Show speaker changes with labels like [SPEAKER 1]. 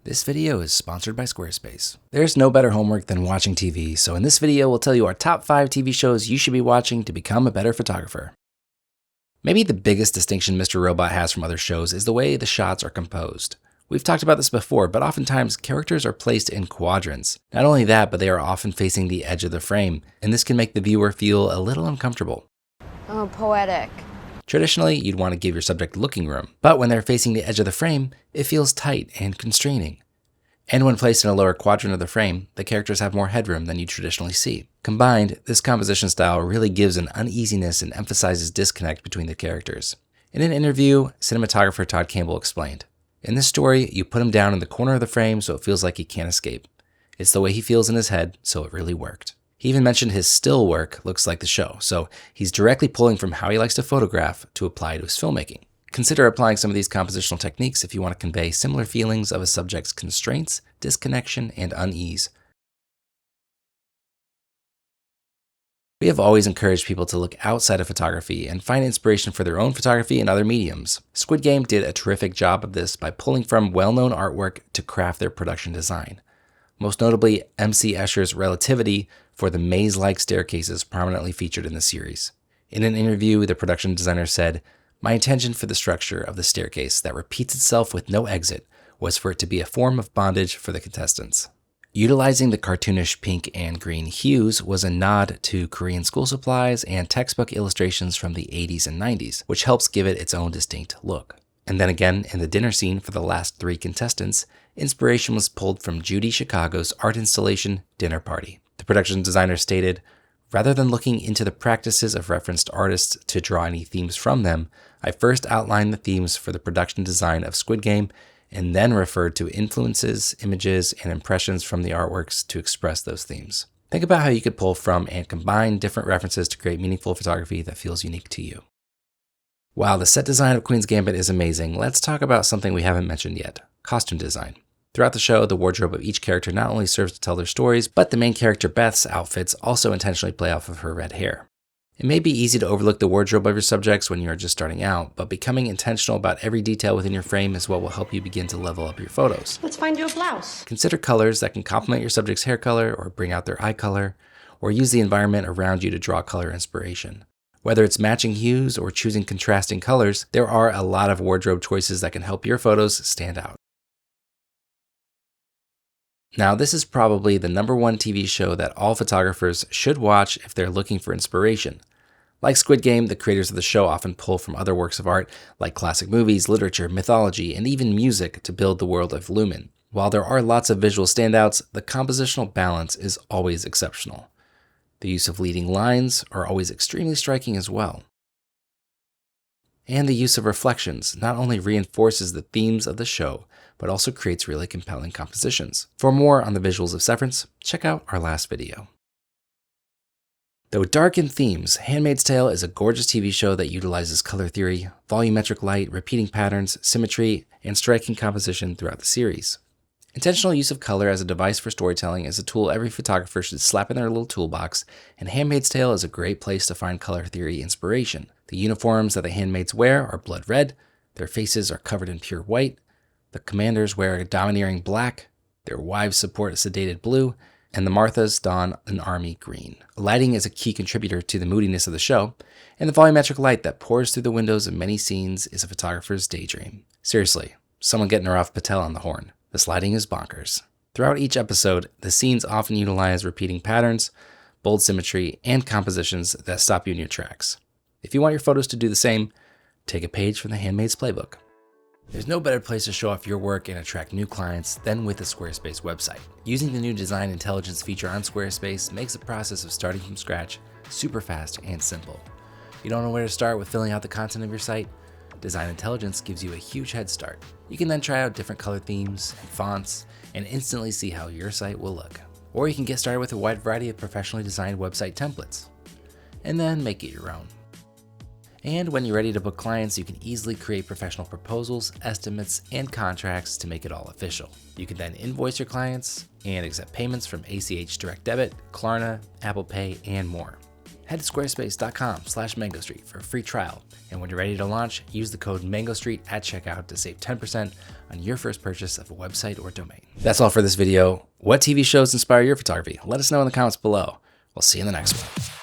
[SPEAKER 1] This video is sponsored by Squarespace. There's no better homework than watching TV, so in this video we'll tell you our top 5 TV shows you should be watching to become a better photographer. Maybe the biggest distinction Mr. Robot has from other shows is the way the shots are composed. We've talked about this before, but oftentimes characters are placed in quadrants. Not only that, but they are often facing the edge of the frame, and this can make the viewer feel a little uncomfortable.
[SPEAKER 2] Oh, poetic.
[SPEAKER 1] Traditionally, you'd want to give your subject looking room, but when they're facing the edge of the frame, it feels tight and constraining. And when placed in a lower quadrant of the frame, the characters have more headroom than you traditionally see. Combined, this composition style really gives an uneasiness and emphasizes disconnect between the characters. In an interview, cinematographer Todd Campbell explained, "In this story, you put him down in the corner of the frame so it feels like he can't escape. It's the way he feels in his head, so it really worked." He even mentioned his still work looks like the show, so he's directly pulling from how he likes to photograph to apply to his filmmaking. Consider applying some of these compositional techniques if you want to convey similar feelings of a subject's constraints, disconnection, and unease. We have always encouraged people to look outside of photography and find inspiration for their own photography in other mediums. Squid Game did a terrific job of this by pulling from well-known artwork to craft their production design. Most notably, MC Escher's relativity for the maze-like staircases prominently featured in the series. In an interview, the production designer said, "My intention for the structure of the staircase that repeats itself with no exit was for it to be a form of bondage for the contestants." Utilizing the cartoonish pink and green hues was a nod to Korean school supplies and textbook illustrations from the 80s and 90s, which helps give it its own distinct look. And then again, in the dinner scene for the last 3 contestants, inspiration was pulled from Judy Chicago's art installation, Dinner Party. The production designer stated, "Rather than looking into the practices of referenced artists to draw any themes from them, I first outlined the themes for the production design of Squid Game and then referred to influences, images, and impressions from the artworks to express those themes." Think about how you could pull from and combine different references to create meaningful photography that feels unique to you. While the set design of Queen's Gambit is amazing, let's talk about something we haven't mentioned yet: costume design. Throughout the show, the wardrobe of each character not only serves to tell their stories, but the main character Beth's outfits also intentionally play off of her red hair. It may be easy to overlook the wardrobe of your subjects when you are just starting out, but becoming intentional about every detail within your frame is what will help you begin to level up your photos.
[SPEAKER 3] Let's find you a blouse.
[SPEAKER 1] Consider colors that can complement your subject's hair color or bring out their eye color, or use the environment around you to draw color inspiration. Whether it's matching hues or choosing contrasting colors, there are a lot of wardrobe choices that can help your photos stand out. Now, this is probably the #1 TV show that all photographers should watch if they're looking for inspiration. Like Squid Game, the creators of the show often pull from other works of art like classic movies, literature, mythology, and even music to build the world of Lumen. While there are lots of visual standouts, the compositional balance is always exceptional. The use of leading lines are always extremely striking as well. And the use of reflections not only reinforces the themes of the show, but also creates really compelling compositions. For more on the visuals of Severance, check out our last video. Though dark in themes, Handmaid's Tale is a gorgeous TV show that utilizes color theory, volumetric light, repeating patterns, symmetry, and striking composition throughout the series. Intentional use of color as a device for storytelling is a tool every photographer should slap in their little toolbox, and Handmaid's Tale is a great place to find color theory inspiration. The uniforms that the handmaids wear are blood red, their faces are covered in pure white, the commanders wear a domineering black, their wives support a sedated blue, and the Marthas don an army green. Lighting is a key contributor to the moodiness of the show, and the volumetric light that pours through the windows of many scenes is a photographer's daydream. Seriously, someone getting Narav Patel on the horn. This lighting is bonkers. Throughout each episode, the scenes often utilize repeating patterns, bold symmetry, and compositions that stop you in your tracks. If you want your photos to do the same, take a page from the Handmaid's Playbook. There's no better place to show off your work and attract new clients than with the Squarespace website. Using the new Design Intelligence feature on Squarespace makes the process of starting from scratch super fast and simple. You don't know where to start with filling out the content of your site? Design Intelligence gives you a huge head start. You can then try out different color themes and fonts and instantly see how your site will look. Or you can get started with a wide variety of professionally designed website templates and then make it your own. And when you're ready to book clients, you can easily create professional proposals, estimates, and contracts to make it all official. You can then invoice your clients and accept payments from ACH Direct Debit, Klarna, Apple Pay, and more. Head to squarespace.com/mangostreet for a free trial. And when you're ready to launch, use the code MangoStreet at checkout to save 10% on your first purchase of a website or domain. That's all for this video. What TV shows inspire your photography? Let us know in the comments below. We'll see you in the next one.